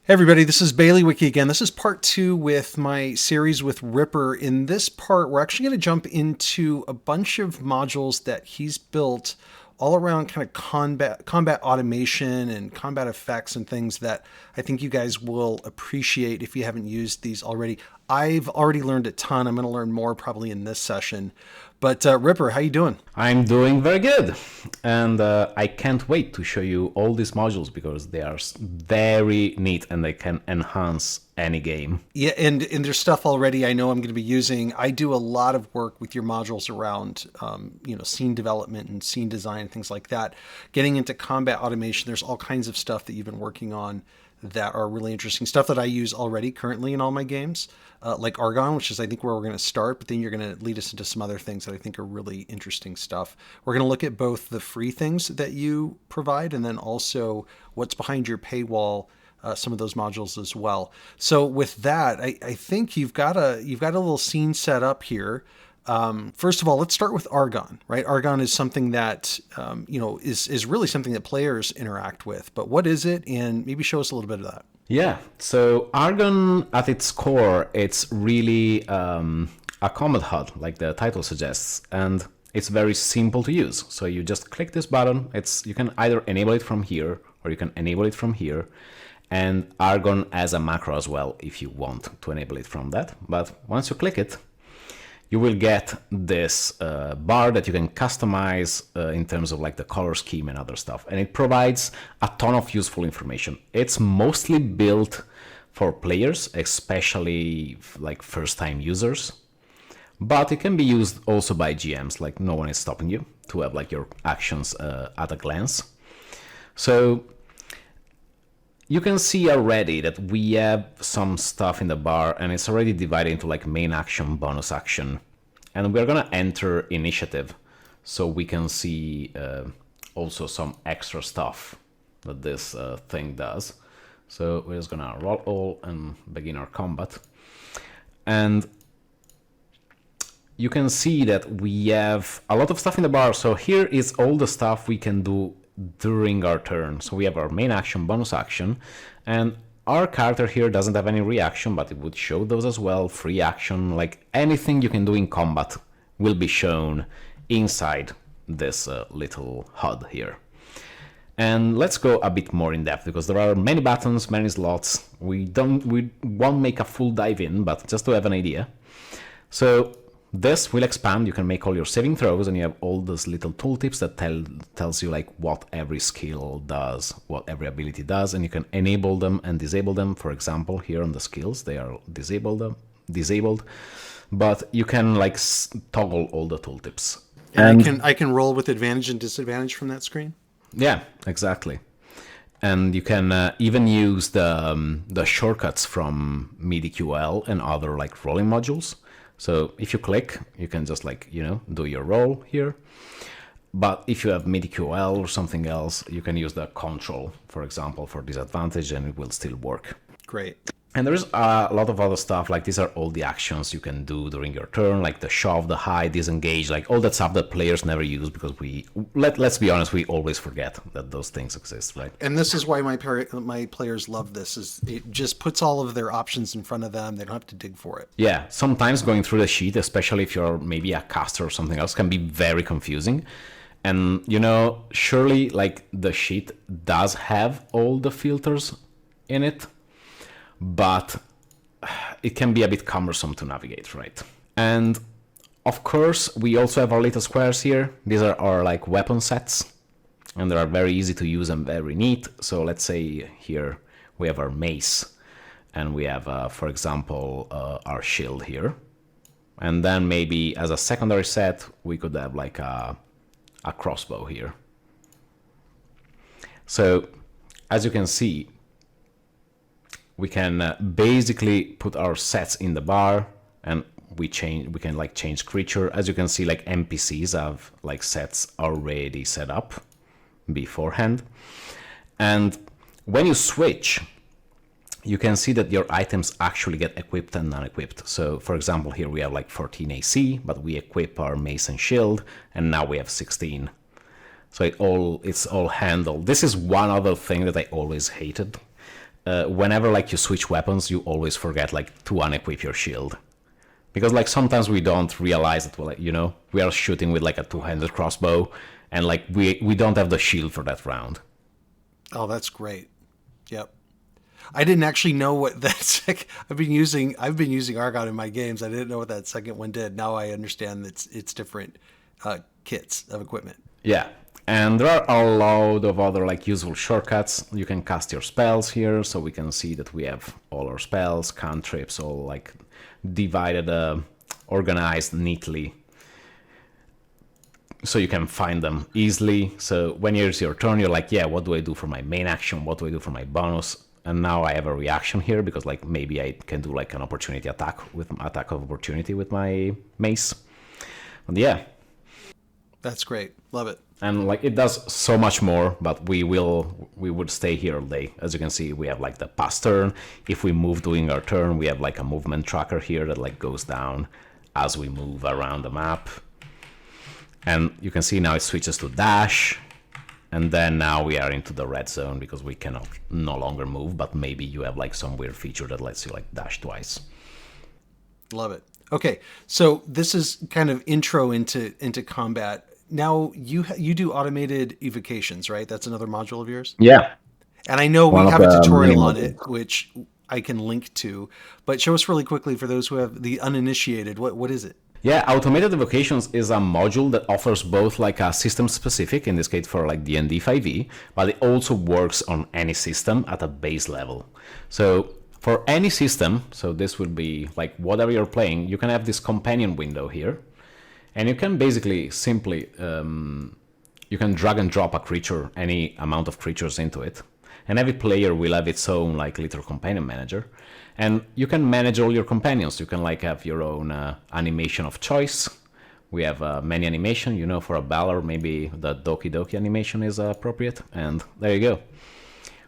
Hey everybody, this is Baileywiki again. This is part 2 with my series with Ripper. In this part, we're actually going to jump into a bunch of modules that he's built all around kind of combat automation and combat effects and things that I think you guys will appreciate if you haven't used these already. I've already learned a ton. I'm going to learn more probably in this session. But Ripper, how you doing? I'm doing very good, and I can't wait to show you all these modules because they are very neat and they can enhance any game. Yeah, and there's stuff already I know I'm going to be using. I do a lot of work with your modules around, scene development and scene design and things like that. Getting into combat automation, there's all kinds of stuff that you've been working on that are really interesting. Stuff that I use already currently in all my games, like Argon, which is I think where we're going to start, but then you're going to lead us into some other things that I think are really interesting stuff. We're going to look at both the free things that you provide and then also what's behind your paywall, some of those modules as well. So with that, I think you've got a little scene set up here. First of all, let's start with Argon, right? Argon is something that, is really something that players interact with. But what is it? And maybe show us a little bit of that. Yeah, so Argon at its core, it's really a Combat HUD, like the title suggests, and it's very simple to use. So you just click this button. You can either enable it from here or you can enable it from here. And Argon as a macro as well, if you want to enable it from that. But once you click it, you will get this bar that you can customize in terms of like the color scheme and other stuff. And it provides a ton of useful information. It's mostly built for players, especially like first-time users. But it can be used also by GMs, like no one is stopping you to have like your actions at a glance. So you can see already that we have some stuff in the bar and it's already divided into like main action, bonus action. And we're gonna enter initiative so we can see also some extra stuff that this thing does. So we're just gonna roll all and begin our combat. And you can see that we have a lot of stuff in the bar. So here is all the stuff we can do during our turn. So we have our main action, bonus action, and our character here doesn't have any reaction, but it would show those as well. Free action, like anything you can do in combat will be shown inside this little HUD here. And let's go a bit more in depth because there are many buttons, many slots. We won't make a full dive in, but just to have an idea. So this will expand. You can make all your saving throws, and you have all those little tooltips that tells you like what every skill does, what every ability does, and you can enable them and disable them. For example, here on the skills, they are disabled, but you can like toggle all the tooltips. And I can roll with advantage and disadvantage from that screen. Yeah, exactly. And you can even use the shortcuts from MIDI-QL and other like rolling modules. So if you click, you can just like, do your roll here. But if you have MIDI-QL or something else, you can use the control, for example, for disadvantage, and it will still work. Great. And there's a lot of other stuff, like these are all the actions you can do during your turn, like the shove, the hide, disengage, like all that stuff that players never use because let's be honest, we always forget that those things exist, right? And this is why my players love this, is it just puts all of their options in front of them. They don't have to dig for it. Yeah, sometimes going through the sheet, especially if you're maybe a caster or something else, can be very confusing. And, surely like the sheet does have all the filters in it, but it can be a bit cumbersome to navigate, right? And of course, we also have our little squares here. These are our like weapon sets, and they are very easy to use and very neat. So let's say here we have our mace, and we have, for example, our shield here. And then maybe as a secondary set, we could have like a crossbow here. So as you can see, we can basically put our sets in the bar, and we can like change creature. As you can see, like NPCs have like sets already set up beforehand. And when you switch, you can see that your items actually get equipped and non-equipped. So for example, here we have like 14 AC, but we equip our mace and shield, and now we have 16. So it's all handled. This is one other thing that I always hated. whenever like you switch weapons, you always forget like to unequip your shield. Because like sometimes we don't realize that, well, we are shooting with like a two-handed crossbow, and like we don't have the shield for that round. Oh, that's great. Yep. I didn't actually know what that I've been using Argon in my games. I didn't know what that second one did. Now I understand that it's different kits of equipment. Yeah. And there are a lot of other like useful shortcuts. You can cast your spells here, so we can see that we have all our spells, cantrips, all like divided, organized neatly, so you can find them easily. So when it's your turn, you're like, yeah, what do I do for my main action? What do I do for my bonus? And now I have a reaction here because like maybe I can do like an opportunity attack of opportunity with my mace. And yeah, that's great. Love it. And like it does so much more, but we would stay here all day. As you can see, we have like the past turn. If we move during our turn, we have like a movement tracker here that like goes down as we move around the map. And you can see now it switches to dash. And then now we are into the red zone because we cannot no longer move, but maybe you have like some weird feature that lets you like dash twice. Love it. Okay, so this is kind of intro into combat. Now you do automated evocations, right? That's another module of yours? Yeah. And I know we have a tutorial on it, which I can link to, but show us really quickly for those who have the uninitiated, what is it? Yeah, Automated Evocations is a module that offers both like a system specific, in this case for like D&D 5e, but it also works on any system at a base level. So for any system, so this would be like whatever you're playing, you can have this companion window here. And you can basically simply, you can drag and drop a creature, any amount of creatures into it. And every player will have its own like little companion manager. And you can manage all your companions. You can like have your own animation of choice. We have many animation, for a Balor, maybe the Doki Doki animation is appropriate. And there you go.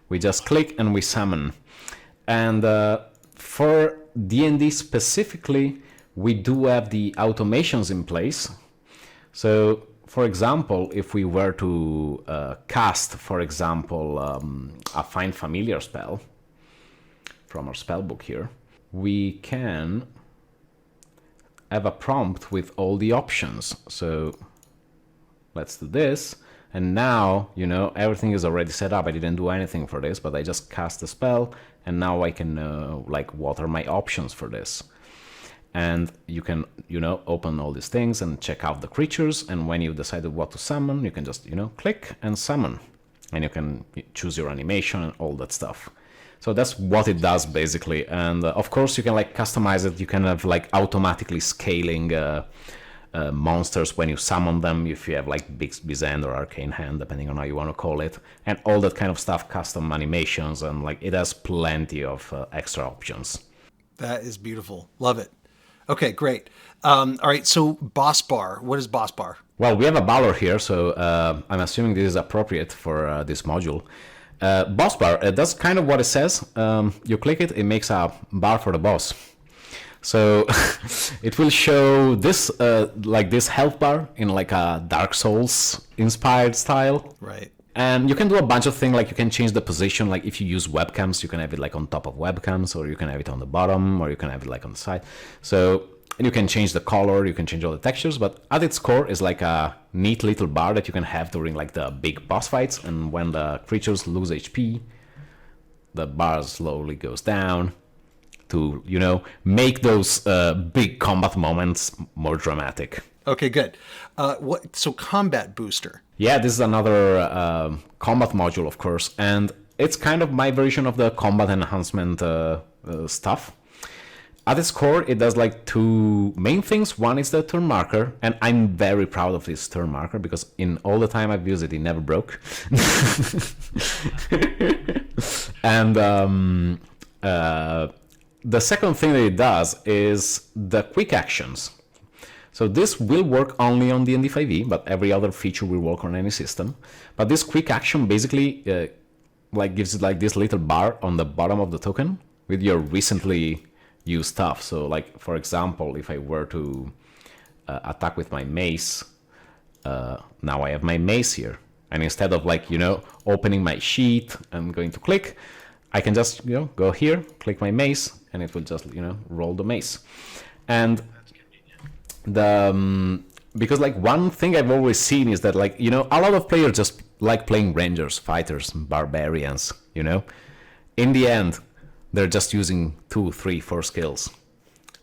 We just click and we summon. And for D&D specifically, we do have the automations in place. So, for example, if we were to cast, for example, a Find Familiar spell from our spellbook here, we can have a prompt with all the options. So let's do this. And now, everything is already set up. I didn't do anything for this, but I just cast the spell. And now I can, what are my options for this? And you can, open all these things and check out the creatures. And when you've decided what to summon, you can just, click and summon. And you can choose your animation and all that stuff. So that's what it does, basically. And of course, you can, customize it. You can have, automatically scaling monsters when you summon them, if you have, Big Bizend or Arcane Hand, depending on how you want to call it. And all that kind of stuff, custom animations, and, it has plenty of extra options. That is beautiful. Love it. Okay, great. All right, so boss bar. What is boss bar? Well, we have a Balor here, so I'm assuming this is appropriate for this module. Boss bar, that's kind of what it says. You click it, it makes a bar for the boss. So it will show this, this health bar in a Dark Souls inspired style. Right. And you can do a bunch of things, you can change the position, if you use webcams, you can have it on top of webcams, or you can have it on the bottom, or you can have it on the side. So you can change the color, you can change all the textures, but at its core is a neat little bar that you can have during the big boss fights, and when the creatures lose HP, the bar slowly goes down to, make those big combat moments more dramatic. Okay, good. So combat booster. Yeah, this is another combat module, of course, and it's kind of my version of the combat enhancement stuff. At its core, it does two main things. One is the turn marker, and I'm very proud of this turn marker because in all the time I've used it, it never broke. And the second thing that it does is the quick actions. So this will work only on D&D 5e, but every other feature will work on any system. But this quick action basically gives it this little bar on the bottom of the token with your recently used stuff. So for example, if I were to attack with my mace, now I have my mace here. And instead of opening my sheet and going to click, I can just, go here, click my mace, and it will just, roll the mace. And because like one thing I've always seen is that like, a lot of players just like playing rangers, fighters, barbarians, In the end, they're just using 2, 3, 4 skills.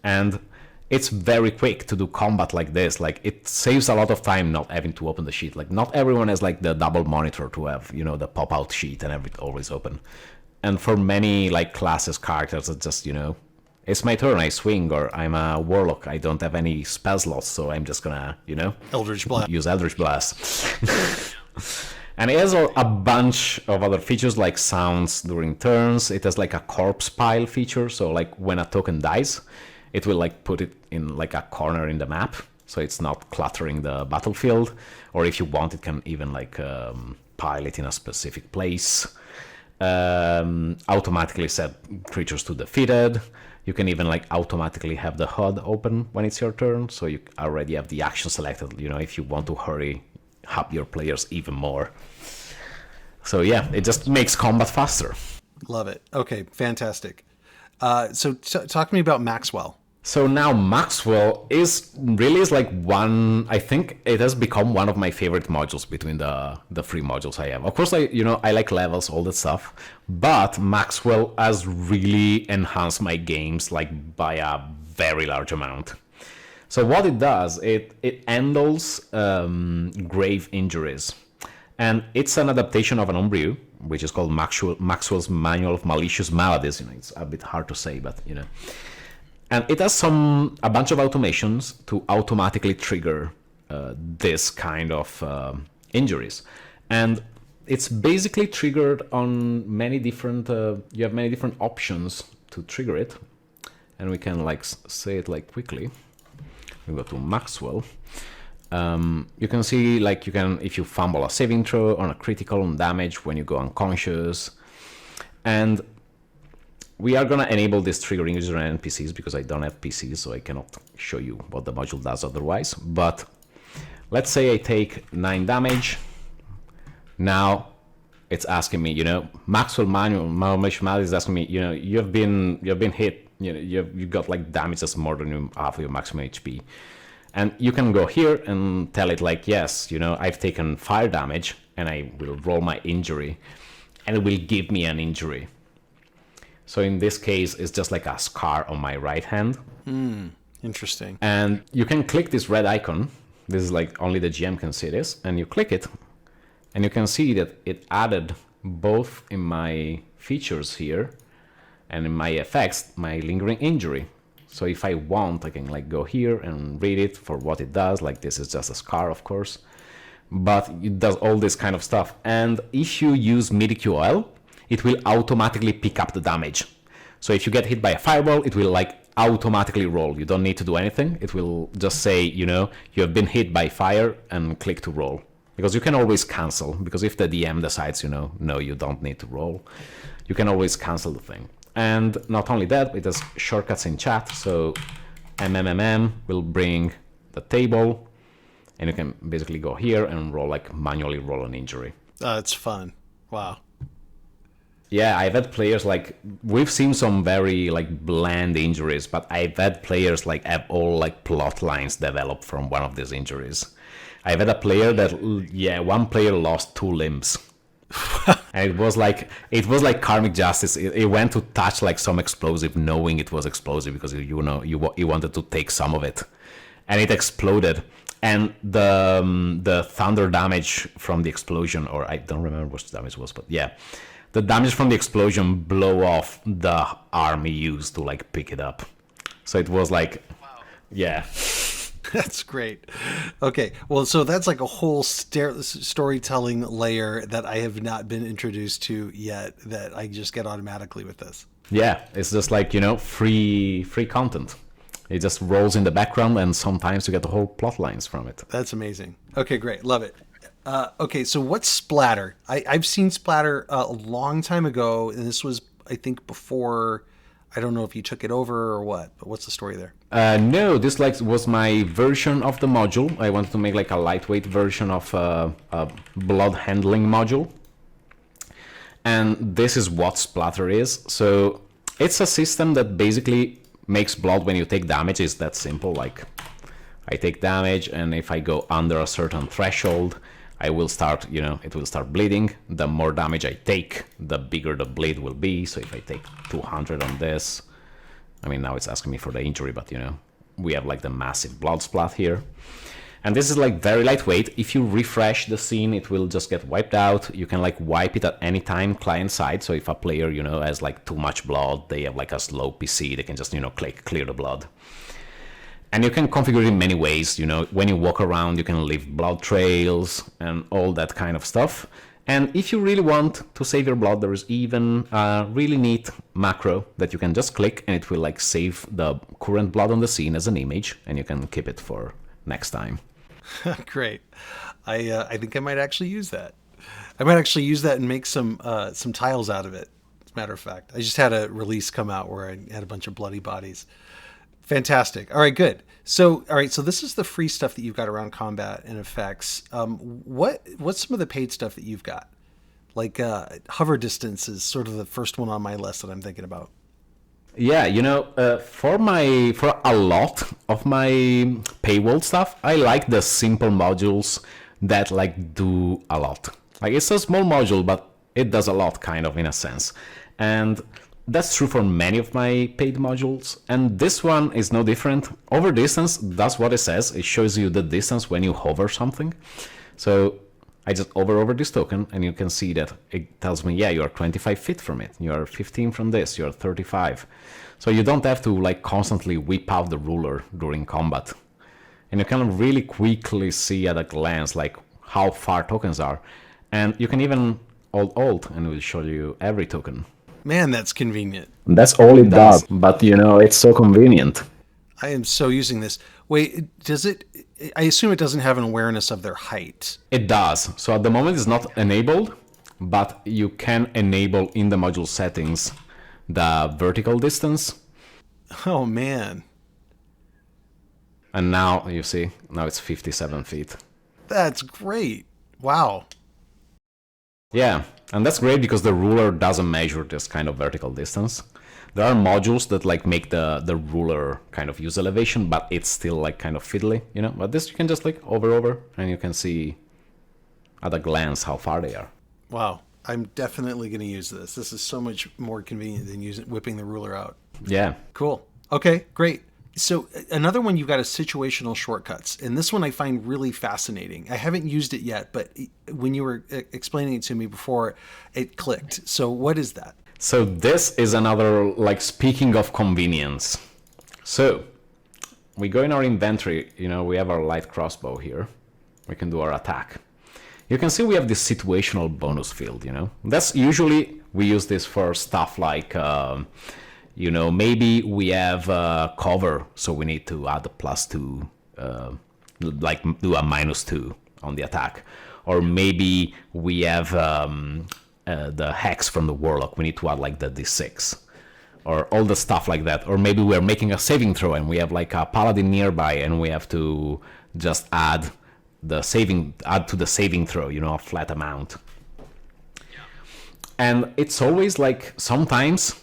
And it's very quick to do combat like this. Like it saves a lot of time not having to open the sheet. Like not everyone has like the double monitor to have, the pop-out sheet and have it always open. And for many like classes, characters, it's just, it's my turn, I swing, or I'm a warlock, I don't have any spell slots, so I'm just gonna, Eldritch Blast. use Eldritch Blast. And it has a bunch of other features like sounds during turns. It has like a corpse pile feature, so like when a token dies, it will like put it in like a corner in the map, so it's not cluttering the battlefield. Or if you want, it can even like pile it in a specific place. Automatically set creatures to defeated. You can even like automatically have the HUD open when it's your turn, so you already have the action selected, if you want to hurry up your players even more. So yeah, it just makes combat faster. Love it. Okay, fantastic. So talk to me about Maxwell. So now Maxwell is like one, I think it has become one of my favorite modules between the three modules I have. Of course, I like levels, all that stuff, but Maxwell has really enhanced my games like by a very large amount. So what it does, it handles grave injuries. And it's an adaptation of an homebrew, which is called Maxwell's Manual of Malicious Maladies. It's a bit hard to say, but And it has a bunch of automations to automatically trigger this kind of injuries. And it's basically triggered on many different, you have many different options to trigger it. And we can like say it like quickly. We go to Maxwell. You can see like if you fumble a saving throw on a critical on damage when you go unconscious. And we are gonna enable this triggering user and NPCs because I don't have PCs, so I cannot show you what the module does otherwise. But let's say I take 9 damage. Now it's asking me, Maxwell Manual is asking me, you've been hit, you got like damage that's more than half of your maximum HP. And you can go here and tell it like, yes, I've taken fire damage and I will roll my injury and it will give me an injury. So in this case, it's just like a scar on my right hand. Interesting. And you can click this red icon. This is like only the GM can see this. And you click it and you can see that it added both in my features here and in my effects, my lingering injury. So if I want, I can like go here and read it for what it does. Like this is just a scar, of course, but it does all this kind of stuff. And if you use MIDI-QOL, it will automatically pick up the damage. So if you get hit by a fireball, it will like automatically roll. You don't need to do anything. It will just say, you have been hit by fire and click to roll. Because you can always cancel, because if the DM decides, no, you don't need to roll, you can always cancel the thing. And not only that, it has shortcuts in chat. So MMMM will bring the table, and you can basically go here and manually roll an injury. It's fun. Wow. Yeah, I've had players like, we've seen some very like bland injuries, but I've had players like have all like plot lines develop from one of these injuries. I've had a player one player lost 2 limbs. And it was like karmic justice. It went to touch like some explosive, knowing it was explosive because he wanted to take some of it, and it exploded. And the thunder damage from the explosion, or I don't remember what the damage was, but yeah, the damage from the explosion blow off the arm he used to like pick it up. So it was like, wow. Yeah. That's great. Okay, well, so that's like a whole storytelling layer that I have not been introduced to yet that I just get automatically with this. Yeah, it's just like, free content. It just rolls in the background and sometimes you get the whole plot lines from it. That's amazing. Okay, great. Love it. Okay, so what's Splatter? I've seen Splatter a long time ago, and this was, I think, before... I don't know if you took it over or what, but what's the story there? No, this was my version of the module. I wanted to make like a lightweight version of a blood handling module. And this is what Splatter is. So it's a system that basically makes blood when you take damage. It's that simple. Like, I take damage, and if I go under a certain threshold, I will start, it will start bleeding. The more damage I take, the bigger the bleed will be. So if I take 200 on this, I mean, now it's asking me for the injury, but we have like the massive blood splat here. And this is like very lightweight. If you refresh the scene, it will just get wiped out. You can like wipe it at any time client side. So if a player, has like too much blood, they have like a slow PC, they can just, click clear the blood. And you can configure it in many ways. When you walk around, you can leave blood trails and all that kind of stuff. And if you really want to save your blood, there is even a really neat macro that you can just click, and it will like save the current blood on the scene as an image, and you can keep it for next time. Great. I think I might actually use that. I might actually use that and make some tiles out of it. As a matter of fact, I just had a release come out where I had a bunch of bloody bodies. Fantastic. All right, good. So this is the free stuff that you've got around combat and effects. What's some of the paid stuff that you've got? Like hover distance is sort of the first one on my list that I'm thinking about. Yeah, for a lot of my paywall stuff, I like the simple modules that like do a lot. Like, it's a small module, but it does a lot, kind of, in a sense. And that's true for many of my paid modules. And this one is no different. Over distance does what it says. It shows you the distance when you hover something. So I just hover over this token, and you can see that it tells me, yeah, you're 25 feet from it. You're 15 from this. You're 35. So you don't have to like constantly whip out the ruler during combat. And you can really quickly see at a glance like how far tokens are. And you can even alt, and it will show you every token. Man, that's convenient. That's all it does, but it's so convenient. I am so using this. Wait, does it? I assume it doesn't have an awareness of their height. It does. So at the moment it's not enabled, but you can enable in the module settings the vertical distance. Oh man. And now you see, now it's 57 feet. That's great. Wow. Yeah, and that's great because the ruler doesn't measure this kind of vertical distance. There are modules that like make the ruler kind of use elevation, but it's still like kind of fiddly, But this you can just like hover over, and you can see at a glance how far they are. Wow, I'm definitely going to use this. This is so much more convenient than whipping the ruler out. Yeah. Cool. Okay, great. So another one, you've got a situational shortcuts, and this one I find really fascinating. I haven't used it yet, but when you were explaining it to me before, it clicked. So what is that? So this is another, like, speaking of convenience. So we go in our inventory, we have our light crossbow here. We can do our attack. You can see we have this situational bonus field, That's usually, we use this for stuff like, maybe we have cover, so we need to add a +2, like do a -2 on the attack. Or maybe we have the hex from the warlock, we need to add like the d6. Or all the stuff like that. Or maybe we're making a saving throw and we have like a paladin nearby and we have to just add to the saving throw, a flat amount. And it's always like, sometimes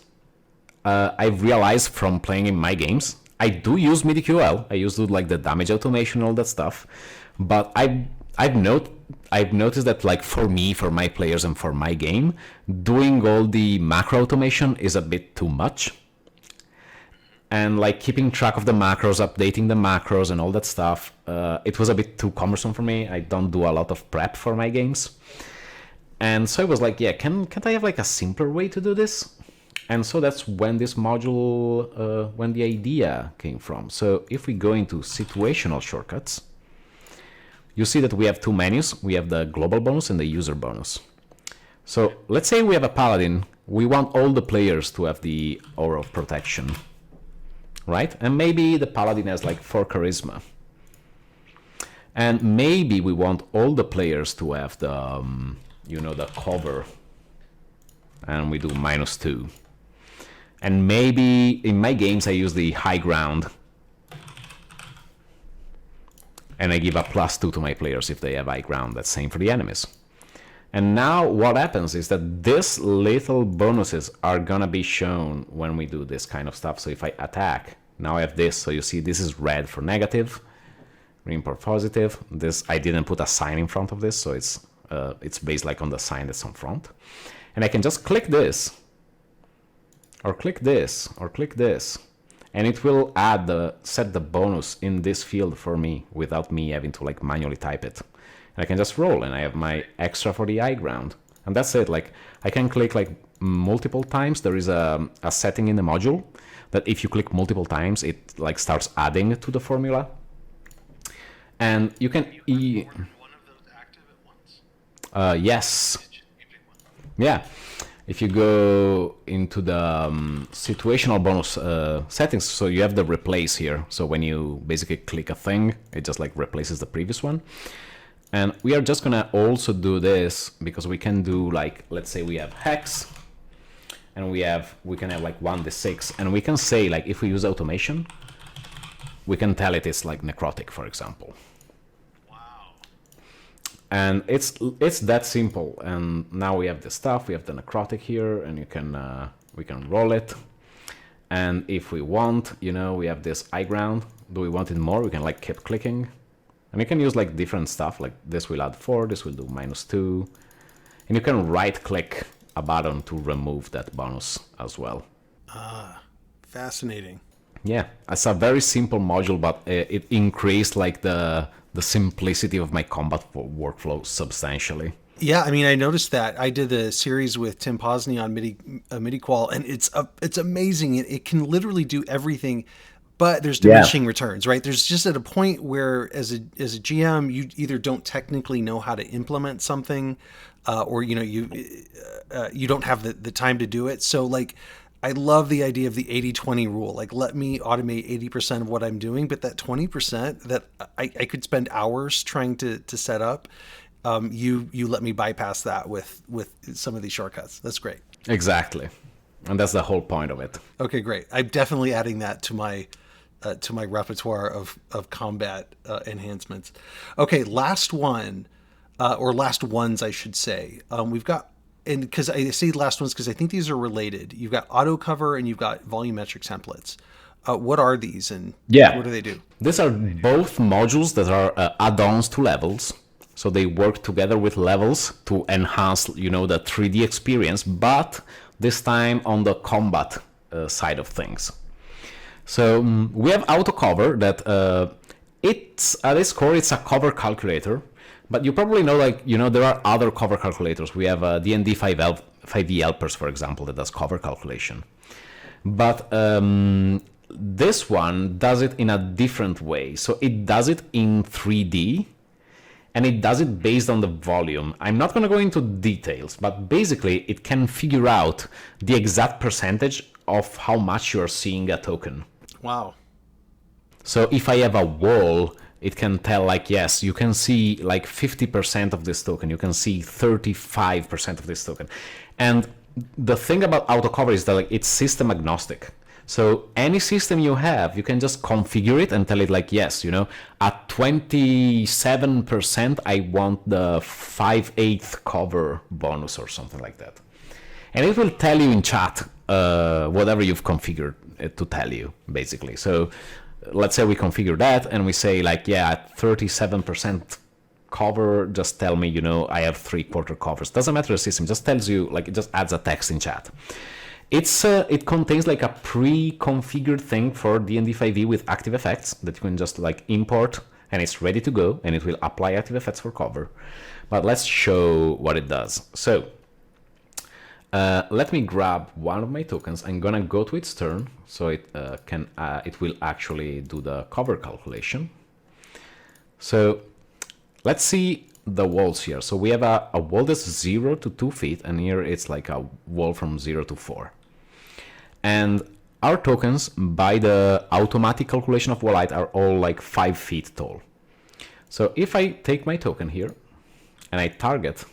I've realized from playing in my games, I do use MIDI-QL. I use like the damage automation, all that stuff. But I've noticed that, like, for me, for my players, and for my game, doing all the macro automation is a bit too much. And like keeping track of the macros, updating the macros, and all that stuff, it was a bit too cumbersome for me. I don't do a lot of prep for my games. And so I was like, yeah, can't I have like a simpler way to do this? And so that's when this module, when the idea came from. So if we go into situational shortcuts, you see that we have two menus. We have the global bonus and the user bonus. So let's say we have a paladin. We want all the players to have the aura of protection, right? And maybe the paladin has like 4 charisma. And maybe we want all the players to have the, the cover. And we do -2. And maybe in my games I use the high ground. And I give a +2 to my players if they have high ground. That's same for the enemies. And now what happens is that these little bonuses are gonna be shown when we do this kind of stuff. So if I attack, now I have this. So you see this is red for negative, green for positive. This, I didn't put a sign in front of this, so it's based like on the sign that's on front. And I can just click this, or click this, or click this, and it will set the bonus in this field for me without me having to like manually type it. I can just roll, and I have my extra for the high ground. And that's it. Like, I can click like multiple times. There is a setting in the module that if you click multiple times, it like starts adding to the formula. And you can yes. Yeah. If you go into the situational bonus settings, so you have the replace here. So when you basically click a thing, it just like replaces the previous one. And we are just gonna also do this because we can do like, let's say we have hex, and we can have like 1d6, and we can say like if we use automation, we can tell it's like necrotic, for example. Wow. And it's that simple. And now we have the stuff, we have the necrotic here, and we can roll it. And if we want, we have this high ground. Do we want it more? We can like keep clicking. And you can use like different stuff, like this will add 4, this will do -2. And you can right click a button to remove that bonus as well. Fascinating. Yeah, it's a very simple module, but it increased like the simplicity of my combat workflow substantially. Yeah, I mean, I noticed that. I did a series with Tim Posney on MIDI qual, and it's amazing. It can literally do everything. But there's diminishing returns, right? There's just at a point where, as a GM, you either don't technically know how to implement something, or you don't have the time to do it. So, like, I love the idea of the 80-20 rule. Like, let me automate 80% of what I'm doing, but that 20% that I could spend hours trying to set up, you let me bypass that with some of these shortcuts. That's great. Exactly, and that's the whole point of it. Okay, great. I'm definitely adding that to my repertoire of combat enhancements. Okay, last one, or last ones, I should say. We've got, and because I say last ones because I think these are related. You've got Autocover and you've got Volumetric Templates. What are these, and what do they do? These are both modules that are add-ons to levels. So they work together with levels to enhance, the 3D experience, but this time on the combat side of things. So we have Autocover that it's at its core, it's a cover calculator, but you probably know, there are other cover calculators. We have D&D 5e helpers, for example, that does cover calculation. But this one does it in a different way. So it does it in 3D, and it does it based on the volume. I'm not going to go into details, but basically it can figure out the exact percentage of how much you're seeing a token. Wow. So if I have a wall, it can tell like, yes, you can see like 50% of this token, you can see 35% of this token. And the thing about Autocover is that like it's system agnostic. So any system you have, you can just configure it and tell it like, yes, at 27%, I want the 5/8 cover bonus or something like that. And it will tell you in chat whatever you've configured it to tell you, basically. So let's say we configure that and we say like, yeah, at 37% cover, just tell me, I have 3/4 covers. Doesn't matter the system, just tells you, like, it just adds a text in chat. It contains like a pre-configured thing for D&D 5e with active effects that you can just like import, and it's ready to go, and it will apply active effects for cover. But let's show what it does. So let me grab one of my tokens. I'm gonna go to its turn, so it will actually do the cover calculation. So let's see the walls here. So we have a wall that's 0 to 2 feet, and here it's like a wall from 0 to 4. And our tokens, by the automatic calculation of wall height, are all like 5 feet tall. So if I take my token here and I target,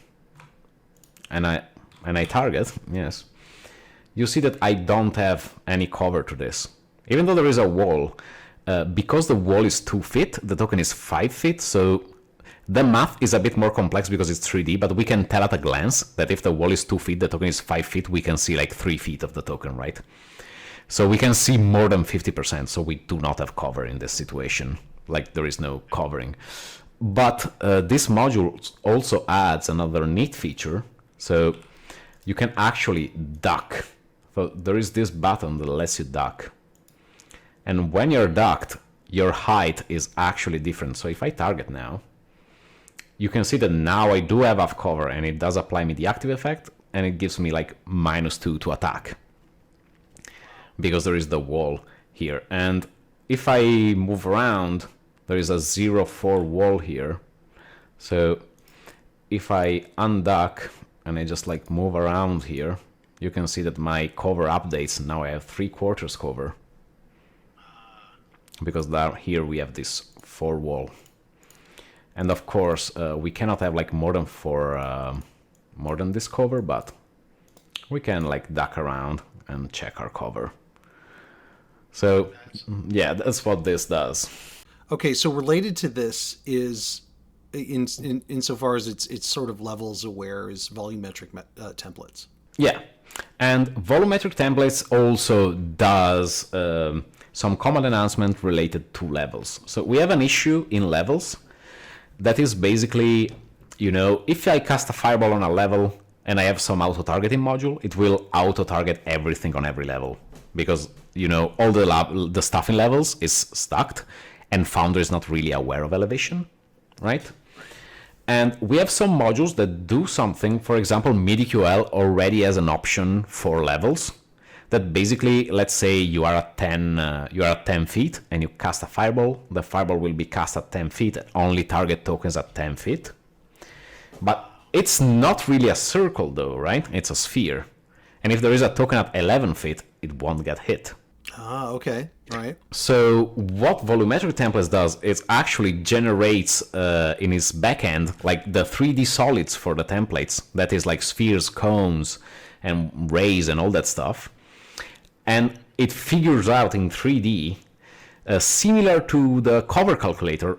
and I target, yes, you see that I don't have any cover to this. Even though there is a wall, because the wall is 2 feet, the token is 5 feet, so The math is a bit more complex because it's 3D, but we can tell at a glance that if the wall is 2 feet, the token is 5 feet, we can see like 3 feet of the token, right? So we can see more than 50%, so we do not have cover in this situation. Like there is no covering. But this module also adds another neat feature. So you can actually duck. So there is this button that lets you duck. And when you're ducked, your height is actually different. So if I target now, you can see that now I do have half cover, and it does apply me the active effect, and it gives me like -2 to attack because there is the wall here. And if I move around, there is a 0-4 wall here. So if I unduck and I just like move around here, you can see that my cover updates. Now I have 3/4 cover because down here we have this 4 wall. And of course, we cannot have like more than this cover, but we can like duck around and check our cover. So yeah, that's what this does. Okay, so related to this is, insofar as it's sort of levels aware, is volumetric templates. Yeah, and volumetric templates also does some command enhancement related to levels. So we have an issue in levels that is basically, if I cast a fireball on a level and I have some auto-targeting module, it will auto-target everything on every level because, all the stuff in levels is stacked and Foundry is not really aware of elevation, right? And we have some modules that do something. For example, MIDI-QL already has an option for levels that basically, let's say you are at 10 feet and you cast a fireball. The fireball will be cast at 10 feet, only target tokens at 10 feet. But it's not really a circle though, right? It's a sphere. And if there is a token at 11 feet, it won't get hit. Ah, okay. All right. So what volumetric templates does is actually generates in its backend like the 3D solids for the templates. That is like spheres, cones, and rays and all that stuff. And it figures out in 3D, similar to the cover calculator,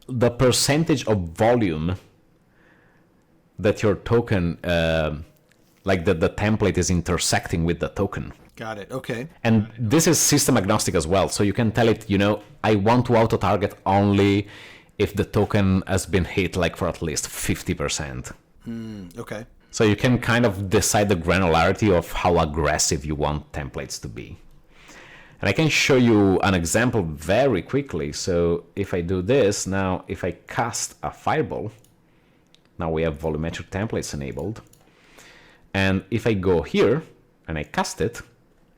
the percentage of volume that your token, like the template is intersecting with the token. Got it. Okay. And this is system agnostic as well. So you can tell it, I want to auto-target only if the token has been hit like for at least 50%. Okay. So you can kind of decide the granularity of how aggressive you want templates to be. And I can show you an example very quickly. So if I do this, now if I cast a fireball, now we have volumetric templates enabled. And if I go here and I cast it,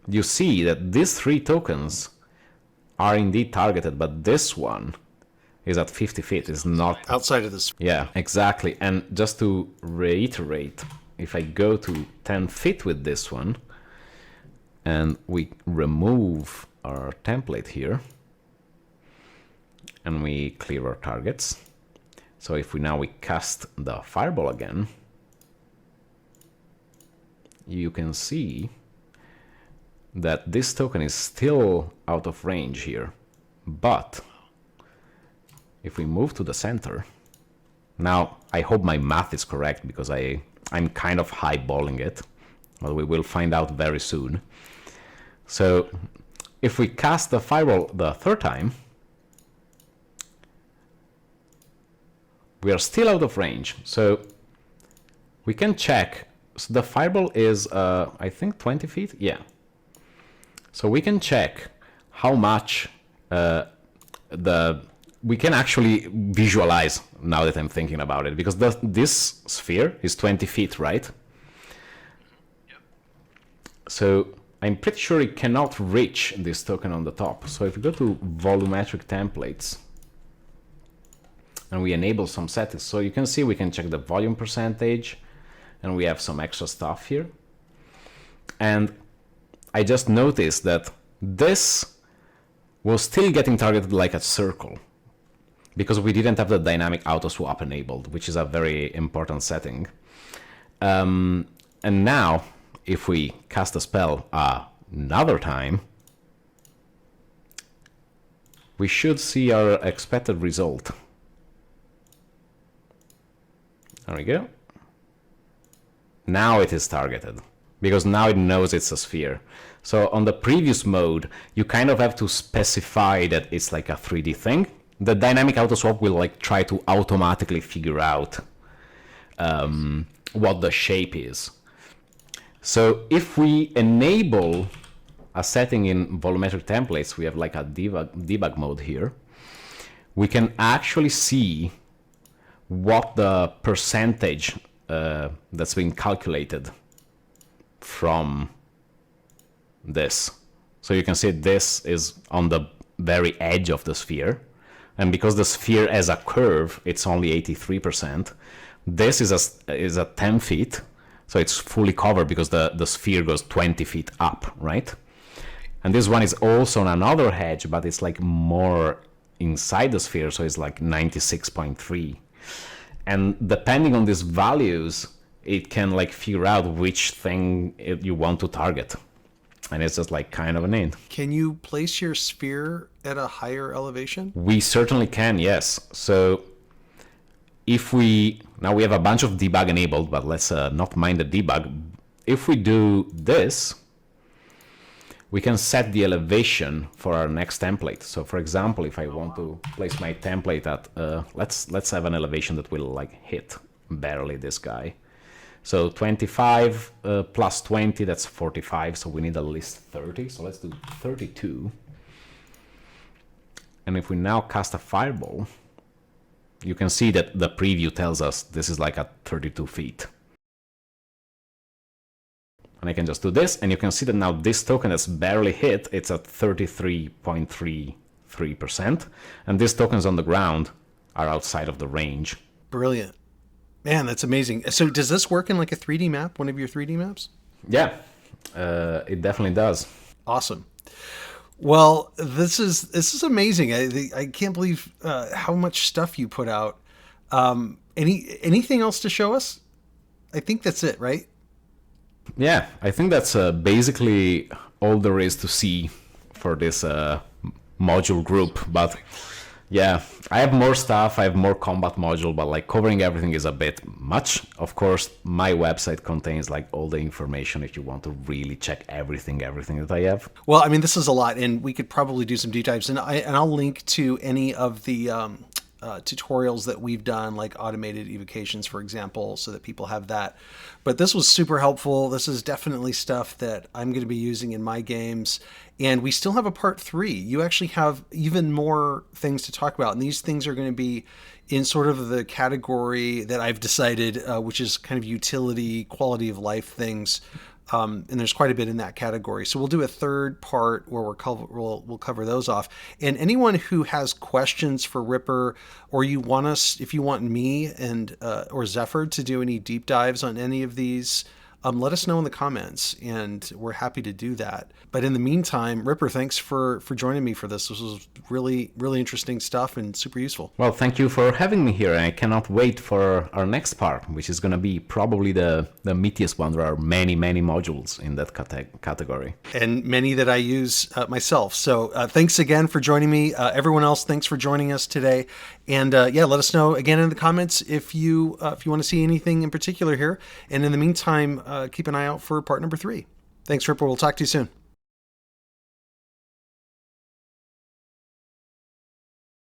you see that these 3 tokens are indeed targeted, but this one is at 50 feet, is not outside of this. Yeah, exactly. And just to reiterate, if I go to 10 feet with this one and we remove our template here and we clear our targets. So if we cast the fireball again, you can see that this token is still out of range here. But if we move to the center, now I hope my math is correct because I'm kind of highballing it, but we will find out very soon. So if we cast the fireball the 3rd time, we are still out of range. So we can check. So the fireball is, I think, 20 feet? Yeah. So we can check how much we can actually visualize now that I'm thinking about it, because this sphere is 20 feet, right? Yep. So I'm pretty sure it cannot reach this token on the top. So if we go to volumetric templates and we enable some settings, so you can see we can check the volume percentage and we have some extra stuff here. And I just noticed that this was still getting targeted like a circle because we didn't have the dynamic auto swap enabled, which is a very important setting. And now, if we cast a spell another time, we should see our expected result. There we go. Now it is targeted, because now it knows it's a sphere. So on the previous mode, you kind of have to specify that it's like a 3D thing. The dynamic auto swap will like try to automatically figure out what the shape is. So if we enable a setting in Volumetric Templates, we have like a debug mode here. We can actually see what the percentage that's been calculated from this. So you can see this is on the very edge of the sphere. And because the sphere has a curve, it's only 83%. This is a 10 feet. So it's fully covered because the sphere goes 20 feet up, right? And this one is also on another edge, but it's like more inside the sphere. So it's like 96.3. And depending on these values, it can like figure out which thing you want to target. And it's just like kind of a need. Can you place your sphere at a higher elevation? We certainly can, yes. So if now we have a bunch of debug enabled, but let's not mind the debug. If we do this, we can set the elevation for our next template. So for example, if I want to place my template at, let's have an elevation that will like hit barely this guy. So 25 plus 20, that's 45. So we need at least 30. So let's do 32. And if we now cast a fireball, you can see that the preview tells us this is like at 32 feet. And I can just do this, and you can see that now this token that's barely hit, it's at 33.33%. And these tokens on the ground are outside of the range. Brilliant. Man, that's amazing. So does this work in like a 3D map, one of your 3D maps? Yeah, it definitely does. Awesome. Well, this is amazing. I can't believe how much stuff you put out. Anything else to show us? I think that's it, right? Yeah, I think that's basically all there is to see for this module group. But yeah, I have more stuff. I have more combat module, but like covering everything is a bit much. Of course, my website contains like all the information if you want to really check everything that I have. Well, I mean, this is a lot, and we could probably do some deep dives. And I'll link to any of the tutorials that we've done, like automated evocations, for example, so that people have that. But this was super helpful. This is definitely stuff that I'm going to be using in my games. And we still have a part 3. You actually have even more things to talk about. And these things are going to be in sort of the category that I've decided, which is kind of utility, quality of life things. And there's quite a bit in that category. So we'll do a third part where we'll cover those off. And anyone who has questions for Ripper, or if you want me and or Zephyr to do any deep dives on any of these, let us know in the comments, and we're happy to do that. But in the meantime, Ripper, thanks for joining me for this. This was really, really interesting stuff and super useful. Well, thank you for having me here. I cannot wait for our next part, which is going to be probably the meatiest one. There are many, many modules in that category. And many that I use myself. So thanks again for joining me. Everyone else, thanks for joining us today. And yeah, let us know again in the comments if you want to see anything in particular here. And in the meantime, keep an eye out for part number 3. Thanks, Ripper. We'll talk to you soon.